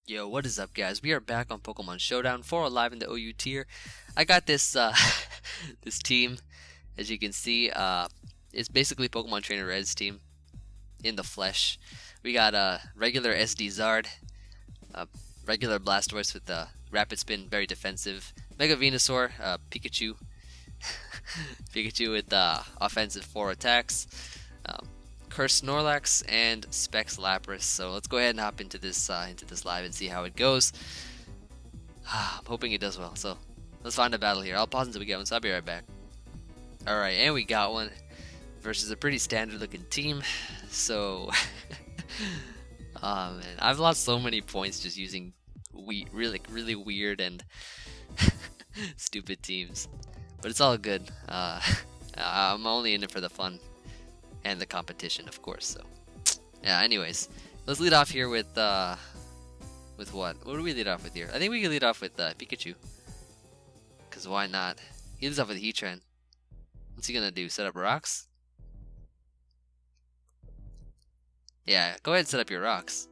Yo, what is up, guys? We are back on Pokemon Showdown 4 live in the OU tier. I got this this team, as you can see. It's basically Pokemon Trainer Red's team in the flesh. We got a regular SD Zard, a regular Blastoise with the Rapid Spin, very defensive. Mega Venusaur, Pikachu, Pikachu with offensive 4 attacks. Um, Curse Snorlax and Specs Lapras. So let's go ahead and hop into this live and see how it goes. I'm hoping it does well. So let's find a battle here. I'll pause until we get one. So I'll be right back. All right, and we got one versus a pretty standard looking team. So, oh man, I've lost so many points just using really weird and stupid teams. But it's all good. I'm only in it for the fun and the competition, of course. So, yeah. Anyways, let's lead off here with what? What do we lead off with here? I think we can lead off with Pikachu, cause why not? He leads off with Heatran. What's he gonna do? Set up rocks? Yeah, go ahead and set up your rocks.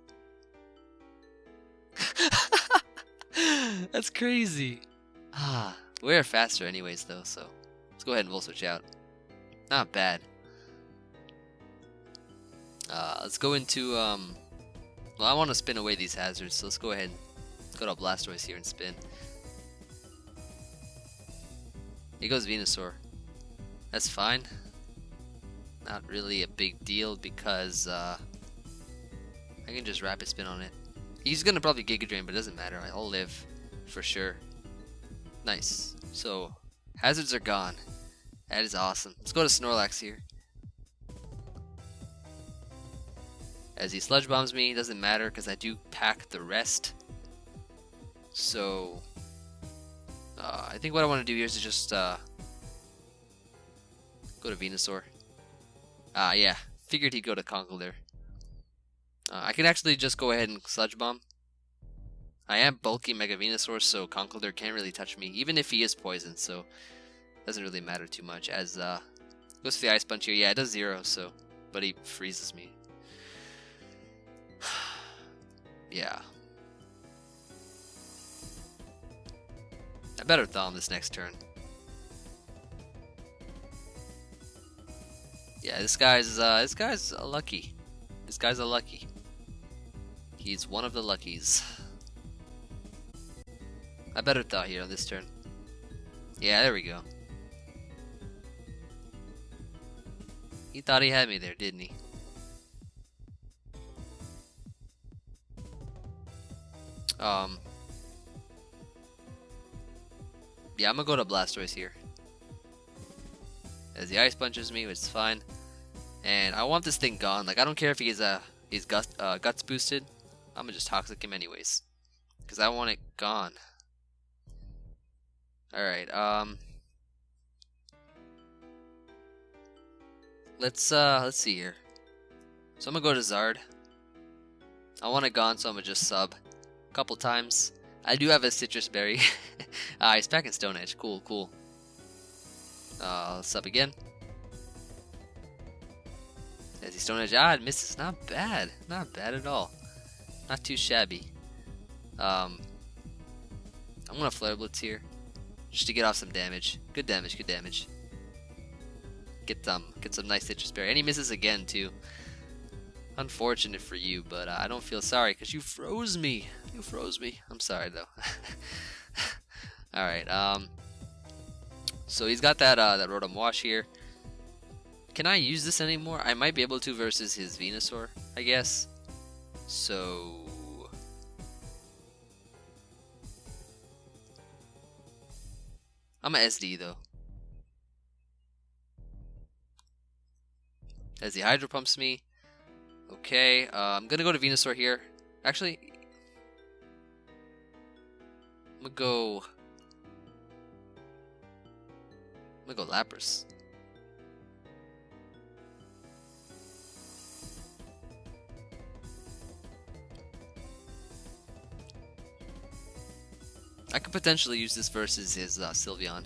That's crazy. We're faster anyways though, so let's go ahead and Volt Switch out. Not bad. Let's go into well, I want to spin away these hazards, so let's go ahead and go to Blastoise here and spin. Here goes Venusaur. That's fine. Not really a big deal because I can just Rapid Spin on it. He's gonna probably Giga Drain, but it doesn't matter. I'll live for sure. Nice. So hazards are gone. That is awesome. Let's go to Snorlax here. As he Sludge Bombs me, doesn't matter because I do pack the rest. So I think what I want to do here is just go to Venusaur. Yeah, figured he'd go to Conkeldurr. I can actually just go ahead and Sludge Bomb. I am bulky Mega Venusaur, so Conkeldurr can't really touch me, even if he is poisoned, so it doesn't really matter too much. As goes for the Ice Punch here, yeah, it does 0, so but he freezes me. Yeah. I better thaw him this next turn. Yeah, this guy's a lucky. This guy's a lucky. He's one of the luckies. I better thaw here on this turn. Yeah, there we go. He thought he had me there, didn't he? Yeah, I'm gonna go to Blastoise here. As the Ice Punches me, which is fine. And I want this thing gone. Like, I don't care if he's guts boosted. I'm gonna just Toxic him anyways, because I want it gone. Alright, let's see here. So I'm gonna go to Zard. I want it gone, so I'm gonna just sub a couple times. I do have a Citrus Berry. He's back in Stone Edge. Cool. Sub again. As he Stone Edge, it misses. Not bad at all. Not too shabby. I'm gonna Flare Blitz here, just to get off some damage. Good damage. Get some nice Citrus Berry, and he misses again too. Unfortunate for you, but I don't feel sorry because you froze me. I'm sorry though. All right. So he's got that Rotom Wash here. Can I use this anymore? I might be able to versus his Venusaur, I guess. So I'm a SD though. As he Hydro Pumps me. Okay, I'm gonna go to Venusaur here. Actually, I'm gonna go Lapras. I could potentially use this versus his Sylveon.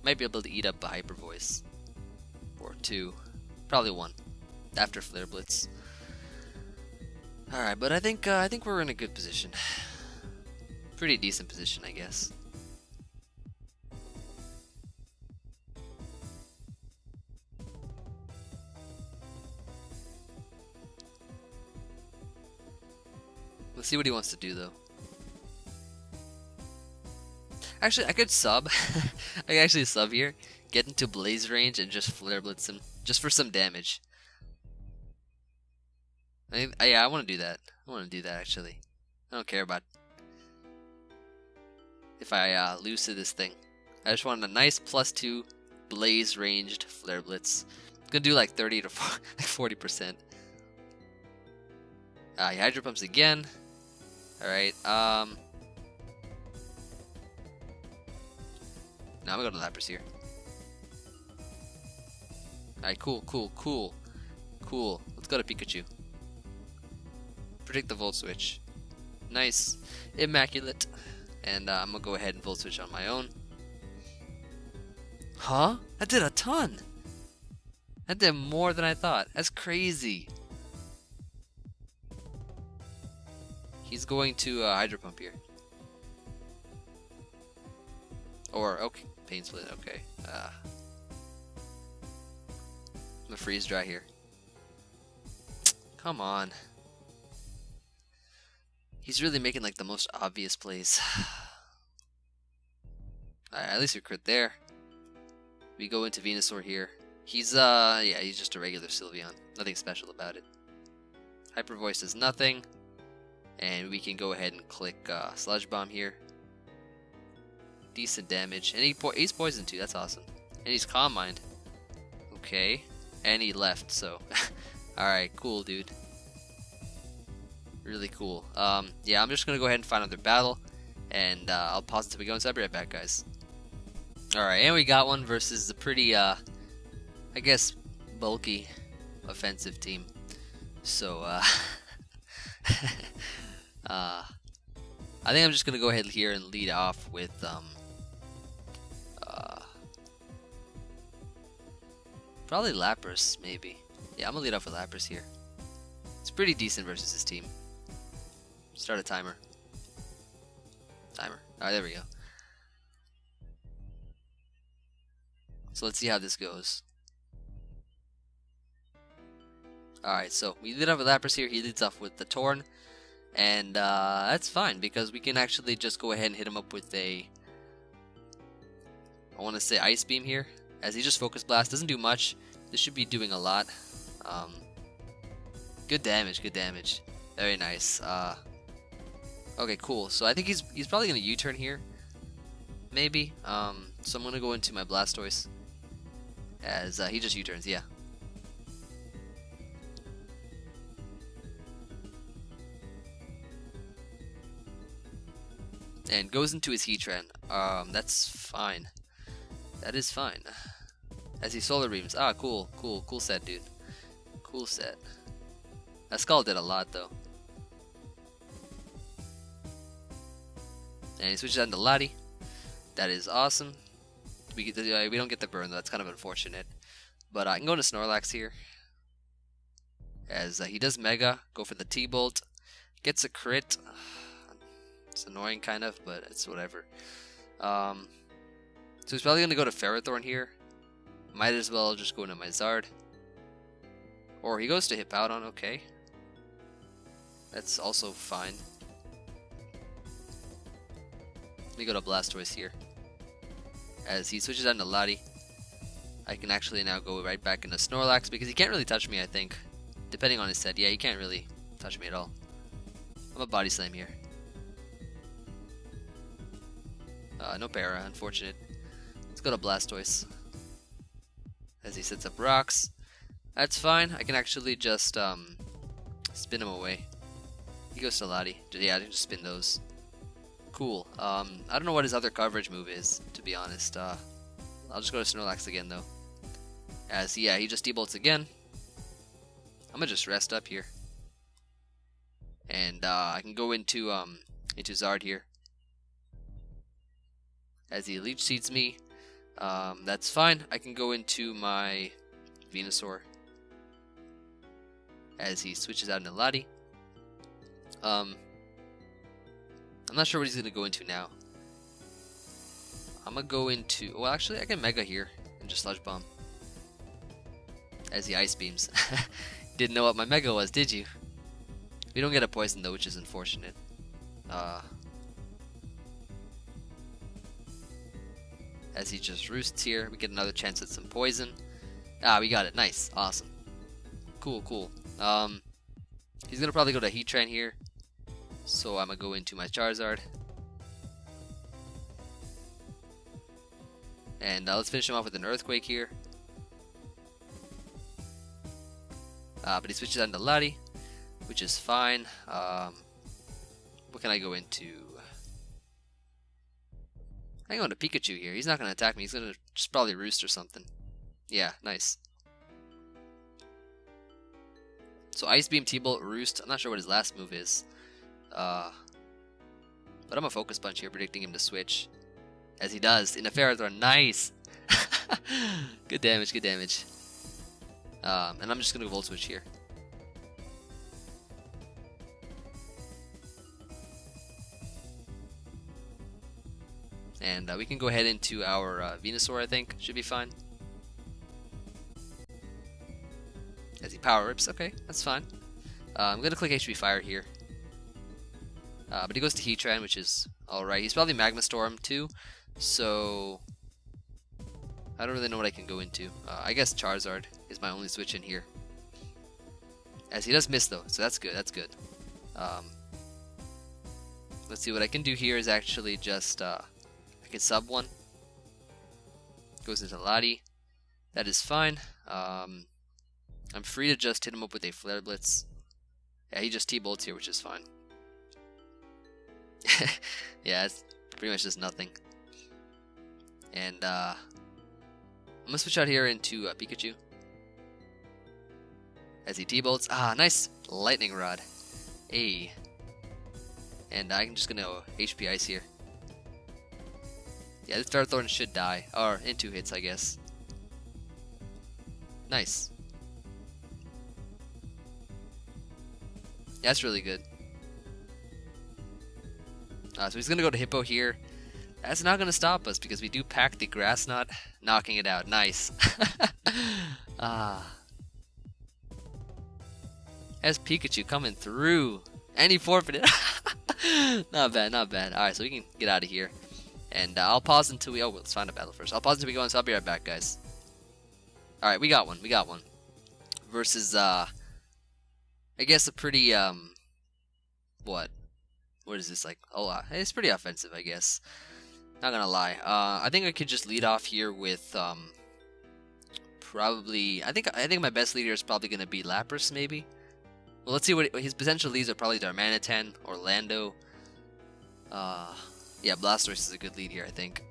Might be able to eat up a Hyper Voice. Or 2. Probably 1. After Flare Blitz. All right, but I think we're in a good position. Pretty decent position, I guess. Let's see what he wants to do, though. Actually, I could sub. I could actually sub here, get into blaze range, and just flare blitz him, just for some damage. Yeah, I want to do that. I want to do that, actually. I don't care about if I lose to this thing. I just want a nice +2 blaze ranged flare blitz. It's gonna do like 30 to 40%. He hydro pumps again. All right. Now I'm gonna go to Lapras here. All right, cool. Let's go to Pikachu. Predict the Volt Switch. Nice, immaculate. And I'm gonna go ahead and Volt Switch on my own. Huh? That did a ton. That did more than I thought. That's crazy. He's going to Hydro Pump here. Or, okay, Pain Split, okay. I'm gonna Freeze Dry here. Come on. He's really making like the most obvious plays. Alright, at least we crit there. We go into Venusaur here. He's yeah, he's just a regular Sylveon. Nothing special about it. Hyper Voice does nothing. And we can go ahead and click Sludge Bomb here. Decent damage. And he's poisoned too, that's awesome. And he's Calm Mind. Okay. And he left, so. Alright, cool, dude. Really cool. Yeah, I'm just gonna go ahead and find another battle. And I'll pause until we go inside. I'll be right back, guys. Alright, and we got one versus a pretty, I guess, bulky offensive team. So, I think I'm just gonna go ahead here and lead off with probably Lapras, maybe. Yeah, I'm gonna lead off with Lapras here. It's pretty decent versus this team. Start a timer. Alright, there we go. So let's see how this goes. Alright, so we lead off with Lapras here. He leads off with the Torn. And that's fine because we can actually just go ahead and hit him up with a, I want to say Ice Beam here, as he just Focus Blast. Doesn't do much. This should be doing a lot. Good damage, very nice. Okay, cool. So I think he's probably gonna U-turn here, maybe. So I'm gonna go into my Blastoise, as he just U-turns. Yeah. And goes into his Heatran. That's fine. That is fine. As he Solar Beams. Ah, cool set, dude. Cool set. That Skull did a lot, though. And he switches on to Lottie. That is awesome. We don't get the burn, though. That's kind of unfortunate. But I can go to Snorlax here. As he does Mega. Go for the T-Bolt. Gets a crit. It's annoying, kind of, but it's whatever. So he's probably going to go to Ferrothorn here. Might as well just go into my Zard. Or he goes to Hippowdon, okay. That's also fine. Let me go to Blastoise here. As he switches on to Lottie, I can actually now go right back into Snorlax because he can't really touch me, I think. Depending on his set. Yeah, he can't really touch me at all. I'm a Body Slam here. No para, unfortunate. Let's go to Blastoise. As he sets up rocks. That's fine. I can actually just spin him away. He goes to Lottie. Yeah, I can just spin those. Cool. I don't know what his other coverage move is, to be honest. I'll just go to Snorlax again, though. As, yeah, he just debolts again. I'm gonna just rest up here. And I can go into Zard here. As he Leech Seeds me. That's fine. I can go into my Venusaur. As he switches out into Lottie. I'm not sure what he's gonna go into now. I'm gonna go into, well, actually I can Mega here and just Sludge Bomb as he Ice Beams. Didn't know what my Mega was, did you? We don't get a poison though, which is unfortunate. As he just roosts here, we get another chance at some poison. Ah, we got it. Nice. Awesome. Cool, cool. He's gonna probably go to Heatran here. So I'm gonna go into my Charizard. And let's finish him off with an Earthquake here. But he switches on to Lottie, which is fine. What can I go into? I can go to Pikachu here. He's not going to attack me. He's going to just probably Roost or something. Yeah, nice. So Ice Beam, T-Bolt, Roost. I'm not sure what his last move is. But I'm a Focus Punch here, predicting him to switch. As he does. In a Ferrothorn. Nice! Good damage, good damage. And I'm just going to Volt Switch here. And we can go ahead into our Venusaur, I think. Should be fine. As he Power Rips. Okay, that's fine. I'm going to click HP Fire here. But he goes to Heatran, which is alright. He's probably Magma Storm too. So I don't really know what I can go into. I guess Charizard is my only switch in here. As he does miss though, so that's good, that's good. Let's see, what I can do here is actually just I can sub one. Goes into Lottie. That is fine. I'm free to just hit him up with a Flare Blitz. Yeah, he just T-Bolts here, which is fine. Yeah, it's pretty much just nothing. And I'm gonna switch out here into Pikachu. As he T-Bolts. Ah, nice Lightning Rod. Hey. And I'm just gonna HP Ice here. Yeah, this Ferrothorn should die. Or in 2 hits, I guess. Nice. Yeah, that's really good. So he's gonna go to Hippo here. That's not gonna stop us because we do pack the Grass Knot, knocking it out. Nice. Has Pikachu coming through, and he forfeited. Not bad, not bad. All right, so we can get out of here, and I'll pause until we. Oh, let's find a battle first. I'll pause until we go on. So I'll be right back, guys. All right, we got one. We got one. Versus I guess a pretty what? What is this like? Oh, it's pretty offensive, I guess. Not gonna lie. I think I could just lead off here with probably. I think my best leader is probably gonna be Lapras, maybe. Well, let's see what his potential leads are. Probably Darmanitan, Orlando. Yeah, Blastoise is a good lead here, I think.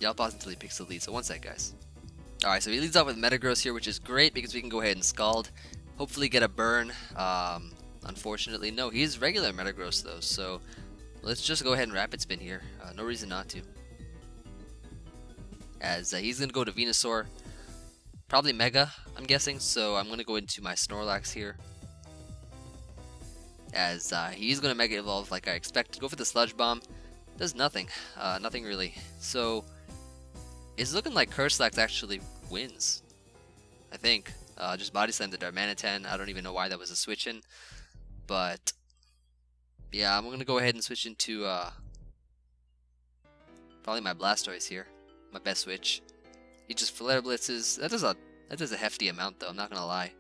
Yeah, I'll pause until he picks the lead. So one sec, guys. All right, so he leads off with Metagross here, which is great because we can go ahead and Scald. Hopefully get a burn. Unfortunately, no. He's regular Metagross though, so let's just go ahead and Rapid Spin here. No reason not to. As he's gonna go to Venusaur, probably Mega, I'm guessing. So I'm gonna go into my Snorlax here. As he's gonna Mega Evolve like I expected. Go for the Sludge Bomb. Does nothing. Nothing really. So it's looking like Curslax actually wins. I think. Just Body Slam the Darmanitan. I don't even know why that was a switch in. But yeah, I'm gonna go ahead and switch into probably my Blastoise here. My best switch. He just Flare Blitzes. That does a hefty amount though, I'm not gonna lie.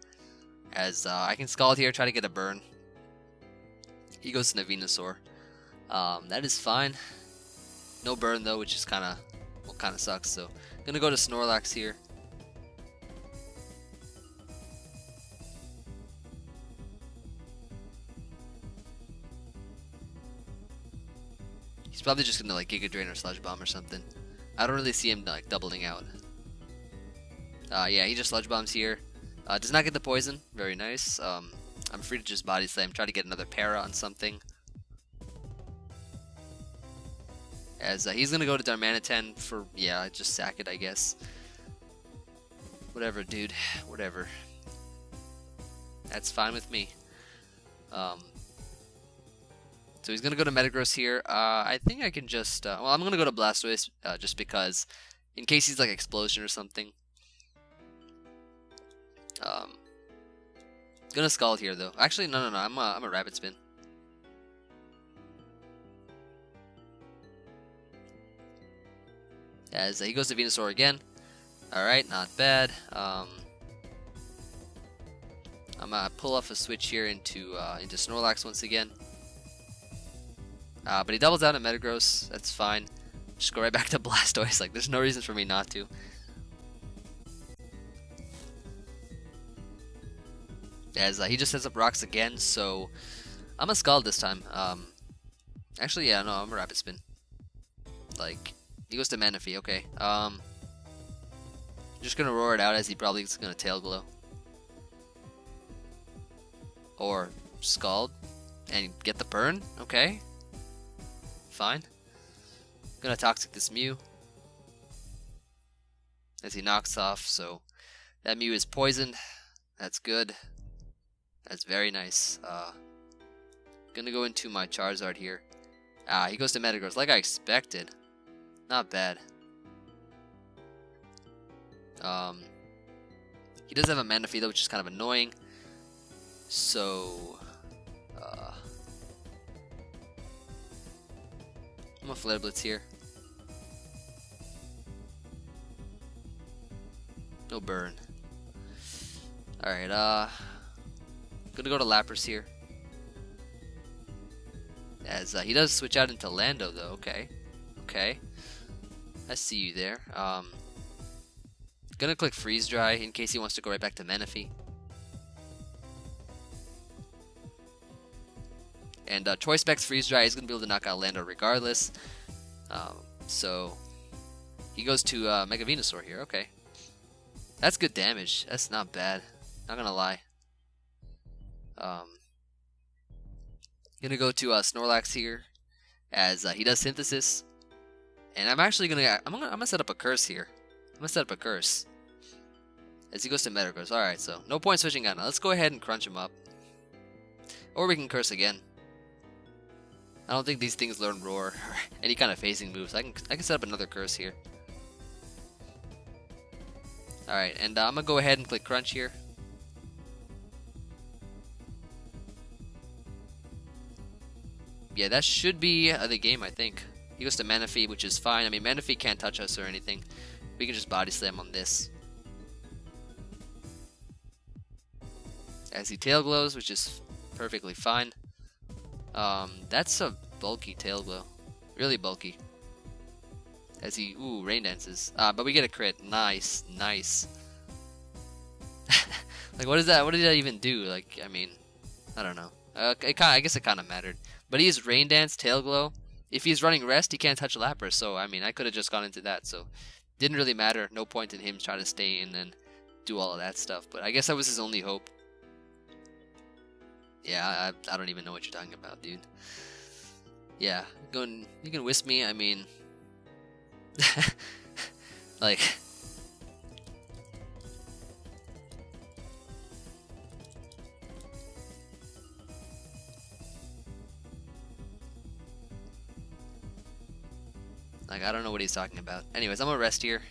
As I can Scald here, try to get a burn. He goes to Venusaur. That is fine. No burn though, which is kinda sucks, so gonna go to Snorlax here. He's probably just gonna like Giga Drain or Sludge Bomb or something. I don't really see him like doubling out. Yeah, he just Sludge Bombs here. Does not get the poison. Very nice. I'm free to just Body Slam. Try to get another Para on something. As he's gonna go to Darmanitan for, yeah, just sack it, I guess. Whatever, dude. Whatever. That's fine with me. So he's gonna go to Metagross here. I think I can just well, I'm gonna go to Blastoise just because, in case he's like Explosion or something. Gonna Scald here though. Actually, no. I'm a Rapid Spin. As he goes to Venusaur again. All right, not bad. I'm gonna pull off a switch here into Snorlax once again. But he doubles out at Metagross. That's fine. Just go right back to Blastoise. Like, there's no reason for me not to. As he just sets up rocks again, so I'm a Scald this time. Actually, yeah, no, I'm a Rapid Spin. Like, he goes to Manaphy. Okay. Just gonna roar it out as he probably is gonna Tail Glow or Scald and get the burn. Okay. Fine. Gonna Toxic this Mew as he knocks off, so that Mew is poisoned. That's good. That's very nice. Gonna go into my Charizard here. He goes to Metagross like I expected. Not bad. He does have a Manaphy though, which is kind of annoying. So I'm gonna Flare Blitz here. No burn. Alright, gonna go to Lapras here. As he does switch out into Lando though. Okay. Okay. I see you there. Gonna click Freeze Dry in case he wants to go right back to Manaphy. And Choice Specs Freeze Dry is gonna be able to knock out Lando regardless. So he goes to Mega Venusaur here. Okay. That's good damage. That's not bad. Not gonna lie. Gonna go to Snorlax here, as he does Synthesis, and I'm gonna set up a Curse here. I'm gonna set up a Curse as he goes to Metagross. All right, so no point switching out now. Let's go ahead and crunch him up, or we can Curse again. I don't think these things learn Roar or any kind of phasing moves. I can set up another Curse here. All right, and I'm gonna go ahead and click Crunch here. Yeah, that should be the game, I think. He goes to Manaphy, which is fine. I mean, Manaphy can't touch us or anything. We can just Body Slam on this. As he Tail Glows, which is perfectly fine. That's a bulky Tail Glow. Really bulky. As he, Rain Dances. But we get a crit. Nice, nice. Like, what is that? What did that even do? Like, I mean, I don't know. I guess it kind of mattered. But he is Rain Dance, Tail Glow. If he's running Rest, he can't touch Lapras. So, I mean, I could have just gone into that. So, didn't really matter. No point in him trying to stay in and do all of that stuff. But I guess that was his only hope. Yeah, I don't even know what you're talking about, dude. Yeah, you can Wisp me. I mean, like, I don't know what he's talking about. Anyways, I'm gonna rest here.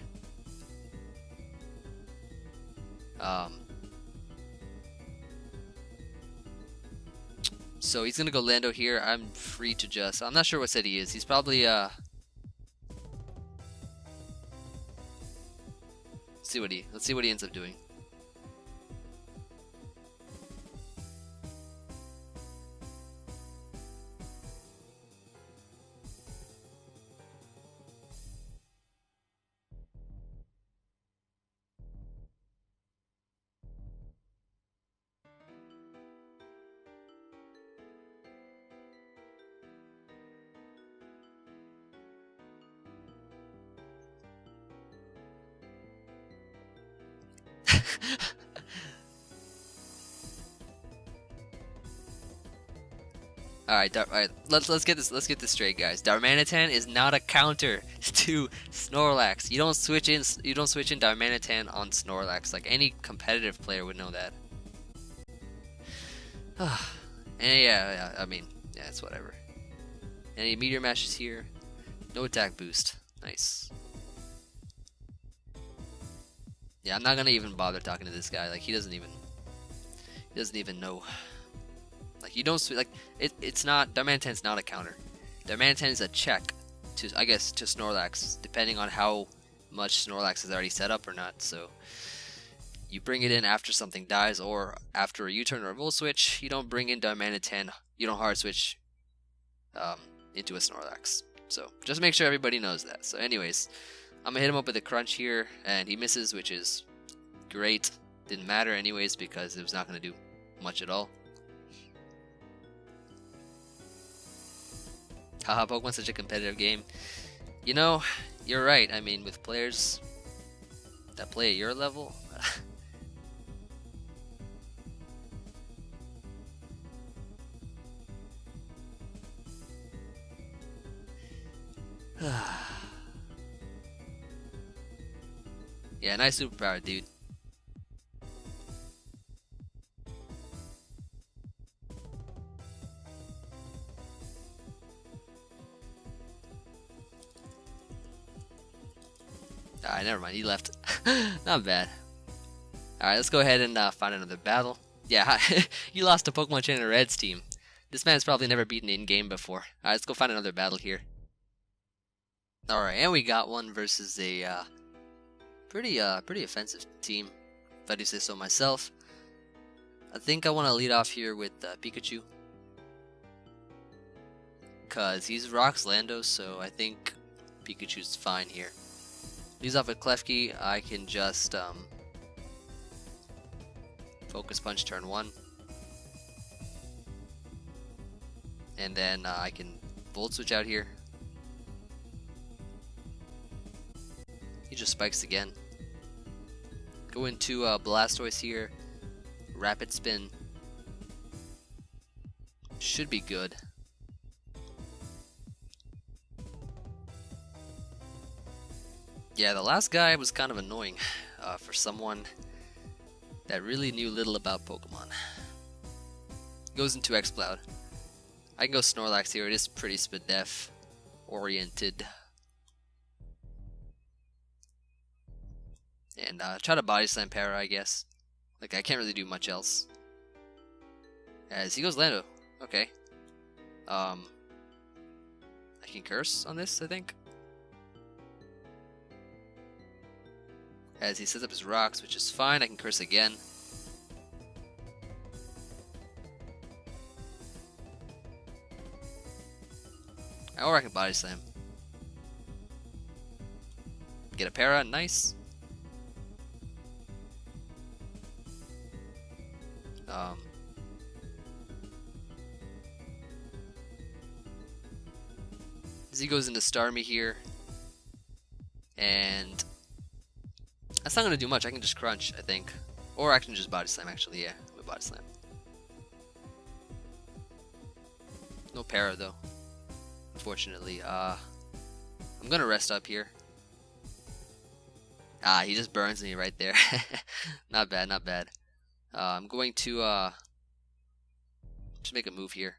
So he's gonna go Lando here. I'm free to just. I'm not sure what set he is. He's probably let's see what he ends up doing. All right, let's get this straight, guys. Darmanitan is not a counter to Snorlax. You don't switch in Darmanitan on Snorlax. Like, any competitive player would know that. And yeah, I mean, yeah, it's whatever. Any meteor mashes here? No attack boost. Nice. Yeah, I'm not gonna even bother talking to this guy. Like he doesn't even know. Like you don't like it's not Darmanitan's not a counter. Darmanitan is a check to I guess to Snorlax, depending on how much Snorlax is already set up or not. So you bring it in after something dies or after a U-turn or a Volt Switch. You don't bring in Darmanitan. You don't hard switch um, into a Snorlax. So just make sure everybody knows that. So anyways, I'm gonna hit him up with a crunch here, and he misses, which is great. Didn't matter anyways because it was not gonna do much at all. Haha, Pokemon's such a competitive game. You know, you're right. I mean, with players that play at your level. Yeah, nice superpower, dude. Alright, never mind. He left. Not bad. Alright, let's go ahead and find another battle. Yeah, you lost to Pokemon Trainer Red's team. This man's probably never beaten in-game before. Alright, let's go find another battle here. Alright, and we got one versus a pretty offensive team, if I do say so myself. I think I want to lead off here with Pikachu. Because he's Rocks Lando, so I think Pikachu's fine here. Leads off with Klefki. I can just Focus Punch turn 1. And then I can Volt Switch out here. He just spikes again. Go into Blastoise here. Rapid Spin. Should be good. Yeah, the last guy was kind of annoying for someone that really knew little about Pokemon. Goes into X-Cloud. I can go Snorlax here. It is pretty Spadef oriented. And try to Body Slam Para, I guess. Like, I can't really do much else. As he goes Lando. Okay. I can Curse on this, I think. As he sets up his rocks, which is fine. I can Curse again. Or I can Body Slam. Get a Para, nice. As he goes into Starmie here. And that's not going to do much. I can just Crunch, I think. Or I can just Body Slam, actually. Yeah, I'm going to Body Slam. No Para, though. Unfortunately. I'm going to rest up here. Ah, he just burns me right there. Not bad, not bad. I'm going to just make a move here.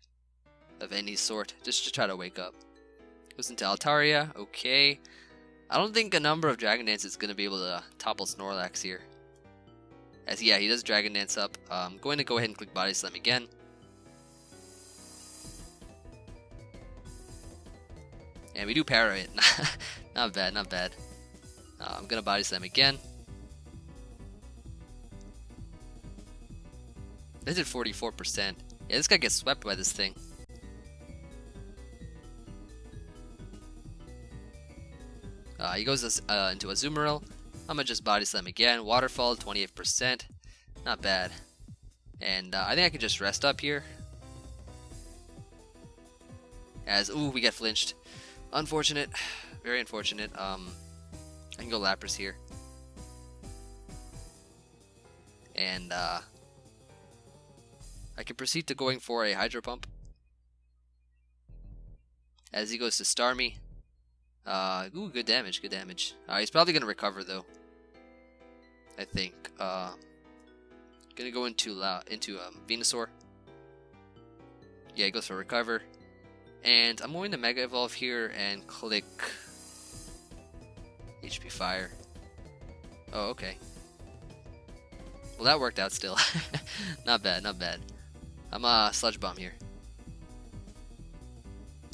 Of any sort. Just to try to wake up. Goes into Altaria. Okay. I don't think a number of Dragon Dance is going to be able to topple Snorlax here. As yeah, he does Dragon Dance up. I'm going to go ahead and click Body Slam again. And we do Para it. Not bad, not bad. I'm going to Body Slam again. This did 44%. Yeah, this guy gets swept by this thing. He goes into Azumarill. I'm going to just Body Slam again. Waterfall, 28%. Not bad. And I think I can just rest up here. As, ooh, we get flinched. Unfortunate. Very unfortunate. I can go Lapras here. And I can proceed to going for a Hydro Pump. As he goes to Starmie. Ooh, good damage, good damage. He's probably gonna recover though. I think. Gonna go into Venusaur. Yeah, he goes for recover. And I'm going to Mega Evolve here and click HP Fire. Oh, okay. Well, that worked out still. Not bad, not bad. I'm a Sludge Bomb here.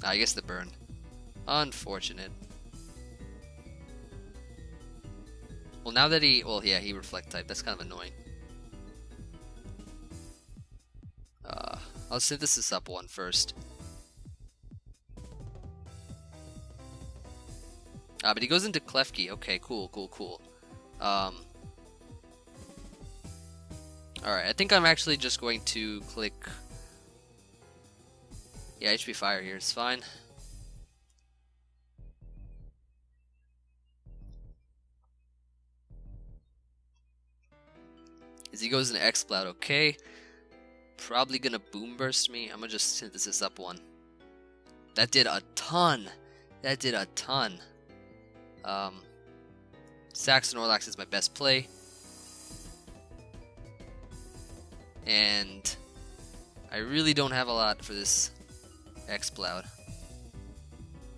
I guess the burn. Unfortunate. Well, now that he Reflect type. That's kind of annoying. I'll Synthesis up one first. But he goes into Klefki. Okay, cool. Alright, I think I'm actually just going to click... Yeah, HP Fire here is fine. As he goes into X-Cloud, okay. Probably gonna Boom Burst me. I'm gonna just Synthesis up one. That did a ton. Sax and Orlax is my best play. And I really don't have a lot for this X-Cloud.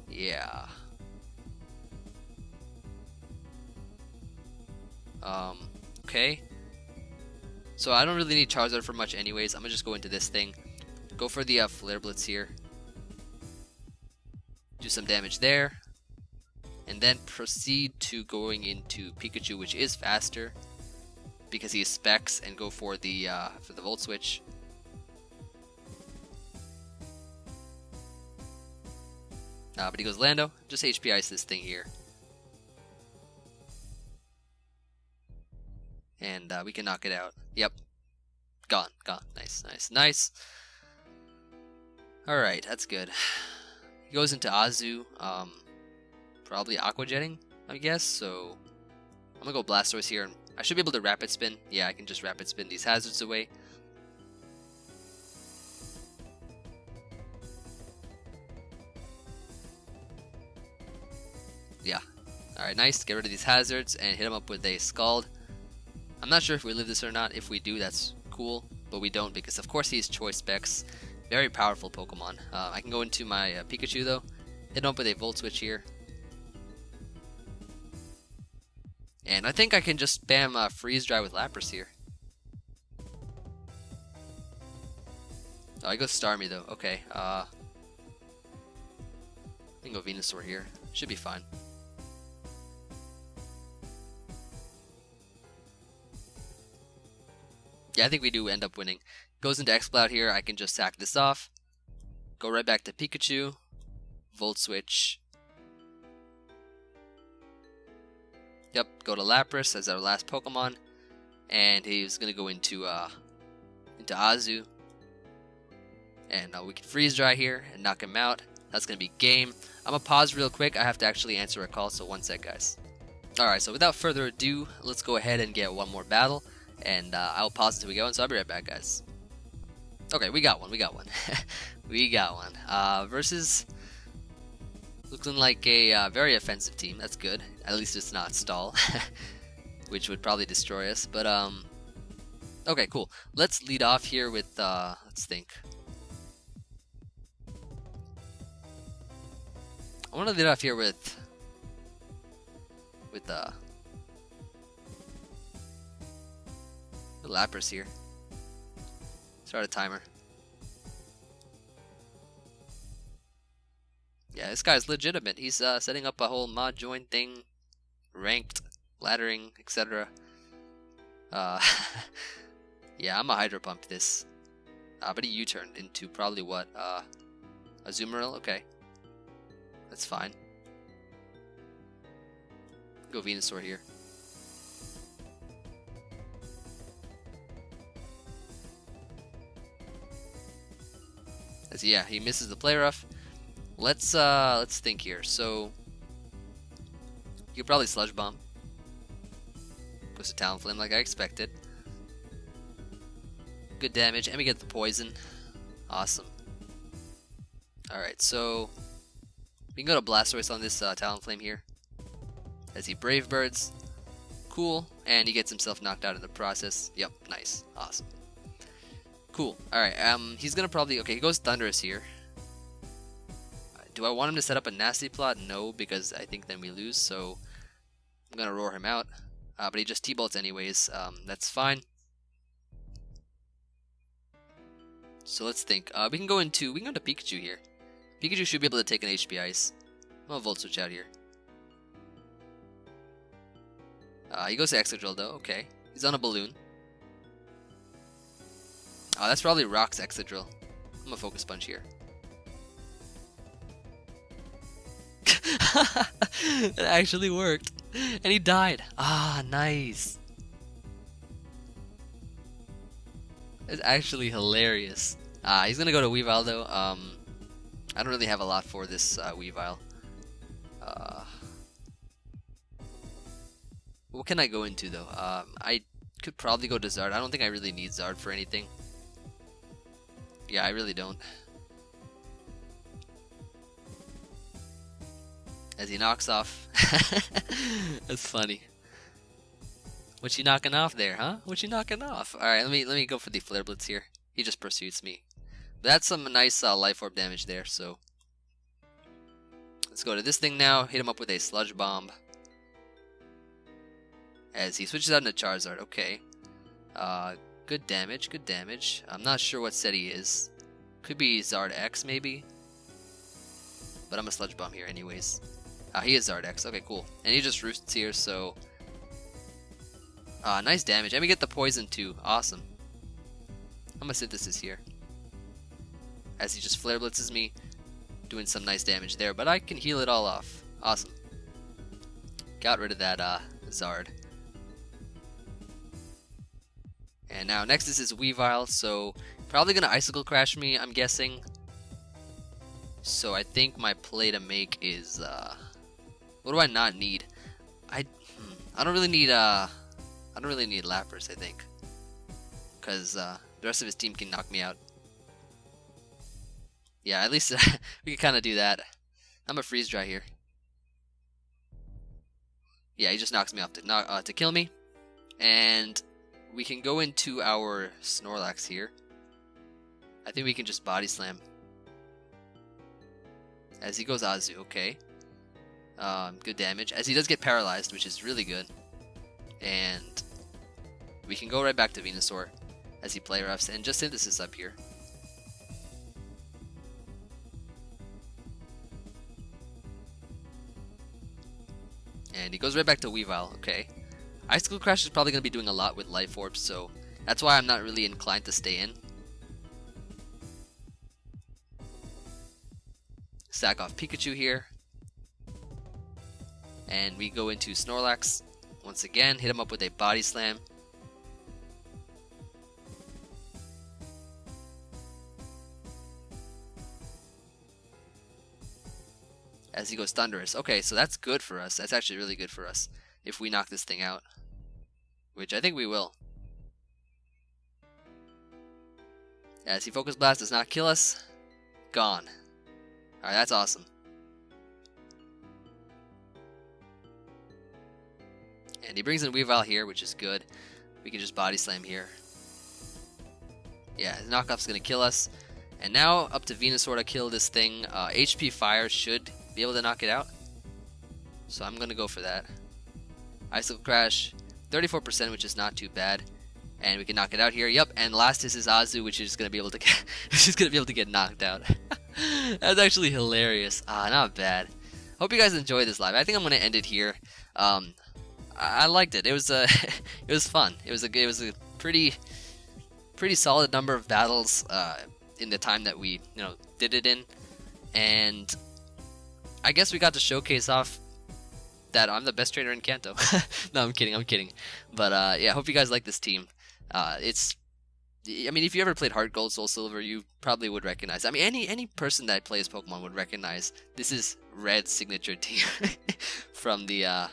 Yeah. Okay. So I don't really need Charizard for much anyways. I'm gonna just go into this thing. Go for the Flare Blitz here. Do some damage there. And then proceed to going into Pikachu, which is faster. Because he has Specs, and go for the Volt Switch. But he goes Lando. Just HP Ice this thing here. And we can knock it out. Yep. Gone. Nice. Alright, that's good. He goes into Azu. Probably Aqua Jetting, I guess. So I'm gonna go Blastoise here. And I should be able to Rapid Spin. Yeah, I can just Rapid Spin these hazards away. Yeah. Alright, nice. Get rid of these hazards and hit him up with a Scald. I'm not sure if we live this or not. If we do, that's cool. But we don't because, of course, he has Choice Specs. Very powerful Pokemon. I can go into my Pikachu, though. Hit him up with a Volt Switch here. And I think I can just spam Freeze Dry with Lapras here. Oh, I go Starmie, though. Okay. I can go Venusaur here. Should be fine. Yeah, I think we do end up winning. Goes into X-Cloud here. I can just sack this off. Go right back to Pikachu. Volt Switch. Yep, go to Lapras as our last Pokemon. And he's going to go into Azu. And we can Freeze Dry here and knock him out. That's going to be game. I'm going to pause real quick. I have to actually answer a call, so one sec, guys. Alright, so without further ado, let's go ahead and get one more battle. And I'll pause until we go, and so I'll be right back, guys. Okay, we got one. We got one. Versus looking like a very offensive team. That's good. At least it's not Stall, which would probably destroy us. But okay, cool. Let's lead off here with let's think. I want to lead off here with Lapras here. Start a timer. Yeah, this guy's legitimate. He's setting up a whole mod join thing, ranked, laddering, etc. Yeah, I'm a Hydro Pump this. But he U-turned into probably what? A Azumarill? Okay. That's fine. Go Venusaur here. As yeah, he misses the play rough. Let's think here. So you could probably Sludge Bomb. Goes to Talonflame like I expected. Good damage, and we get the poison. Awesome. Alright, so we can go to Blastoise on this Talonflame here. As he Brave Birds. Cool, and he gets himself knocked out in the process. Yep, nice. Awesome. Cool. Alright, he's gonna probably... Okay, he goes Thunderous here. Do I want him to set up a nasty plot? No, because I think then we lose, so I'm gonna roar him out. But he just T-bolts anyways. That's fine. So let's think. We can go to Pikachu here. Pikachu should be able to take an HP Ice. I'm gonna Volt Switch out here. He goes to Excadrill though. Okay, he's on a balloon. That's probably Rock's Excadrill. I'm gonna Focus Punch here. It actually worked, and he died. Nice. It's actually hilarious. He's gonna go to Weavile though. I don't really have a lot for this Weavile. What can I go into though? I could probably go to Zard. I don't think I really need Zard for anything. Yeah, I really don't. As he knocks off. That's funny. What you knocking off there, huh? What you knocking off? Alright, let me go for the Flare Blitz here. He just pursues me. But that's some nice Life Orb damage there, so let's go to this thing now. Hit him up with a Sludge Bomb. As he switches out into Charizard. Okay. Good damage, good damage. I'm not sure what set he is. Could be Zard X maybe. But I'm a Sludge Bomb here anyways. He is Zard X. Okay, cool. And he just roosts here, so nice damage. And we get the poison too. Awesome. I'm gonna Synthesis here. As he just Flare Blitzes me. Doing some nice damage there. But I can heal it all off. Awesome. Got rid of that Zard. And now next is his Weavile. So probably gonna Icicle Crash me, I'm guessing. So I think my play to make is what do I not need? I don't really need Lapras, I think, because the rest of his team can knock me out. Yeah, at least we can kind of do that. I'm a Freeze Dry here. Yeah, he just knocks me off to kill me, and we can go into our Snorlax here. I think we can just Body Slam. As he goes Azu, okay. Good damage. As he does get paralyzed, which is really good. And we can go right back to Venusaur as he play roughs and just Synthesis up here. And he goes right back to Weavile, okay. Icicle Crash is probably going to be doing a lot with Life Orbs, so that's why I'm not really inclined to stay in. Sack off Pikachu here. And we go into Snorlax. Once again, hit him up with a Body Slam. As he goes Thunderous. Okay, so that's good for us. That's actually really good for us if we knock this thing out. Which I think we will. As he Focus Blast does not kill us. Gone. Alright, that's awesome. And he brings in Weavile here, which is good. We can just Body Slam here. Yeah, his knockoff's going to kill us. And now up to Venusaur to kill this thing. HP Fire should be able to knock it out. So I'm going to go for that. Icicle Crash, 34%, which is not too bad. And we can knock it out here. Yep, and last is his Azu, which is going to be able to get, get knocked out. That's actually hilarious. Not bad. Hope you guys enjoyed this live. I think I'm going to end it here. I liked it. It was it was fun. It was a pretty solid number of battles in the time that we did it in, and I guess we got to showcase off that I'm the best trainer in Kanto. No, I'm kidding. But yeah, I hope you guys like this team. I mean, if you ever played Heart Gold, Soul Silver, you probably would recognize. I mean, any person that plays Pokemon would recognize this is Red's signature team from the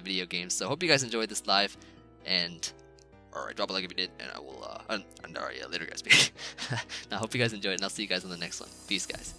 video games. So hope you guys enjoyed this live, and alright, drop a like if you did, and I will alright, yeah, later guys. Now, hope you guys enjoyed, and I'll see you guys on the next one. Peace, guys.